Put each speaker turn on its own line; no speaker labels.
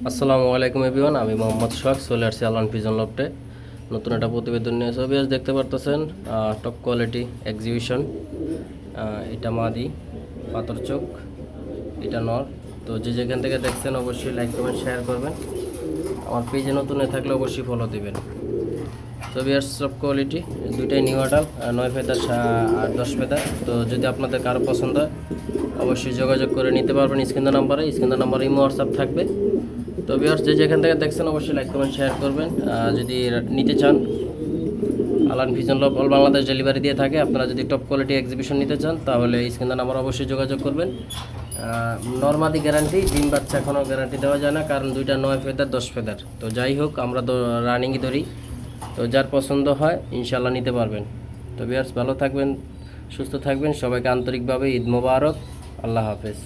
আসসালামু আলাইকুম এভরিওয়ান, আমি মোহাম্মদ সোহাগ চলে আসছি আলান পিজন লফটে। নতুন একটা প্রতিবেদন নিয়ে ছবি আজ দেখতে পারতেছেন। Top quality exhibition. এটা মাদি পাথর চোখ, এটা নর। তো যে যেখান থেকে দেখছেন অবশ্যই লাইক কমেন্ট শেয়ার করবেন। আমার পেজে নতুন হয়ে থাকলে অবশ্যই ফলো দিবেন। ছবি আর টপ কোয়ালিটি দুইটাই নিউ আডাল, 9 ফেদার আর 10 ফেদার। তো যদি আপনাদের কারো পছন্দ হয় অবশ্যই যোগাযোগ করে নিতে পারবেন। স্ক্রিনের নাম্বারে ইমো হোয়াটসঅ্যাপ থাকবে। তো ভিউয়ার্স যে যেখান থেকে দেখছেন অবশ্যই লাইক কমেন্ট শেয়ার করবেন। যদি নিতে চান, আলান ভিজন লব অল বাংলাদেশ ডেলিভারি দিয়ে থাকে। আপনারা যদি টপ কোয়ালিটি এক্সিবিশন নিতে চান তাহলে স্ক্রিনের নাম্বার অবশ্যই যোগাযোগ করবেন। নর্মাদি গ্যারান্টি, ডিম বাচ্চা এখনও গ্যারান্টি দেওয়া যায় না, কারণ দুইটা 9 ফেদার 10 ফেদার। তো যাই হোক, আমরা তো রানিংই ধরি। তো যার পছন্দ হয় ইনশাল্লাহ নিতে পারবেন। তো ভিউয়ার্স ভালো থাকবেন, সুস্থ থাকবেন। সবাইকে আন্তরিকভাবে ঈদ মোবারক। আল্লাহ হাফেজ।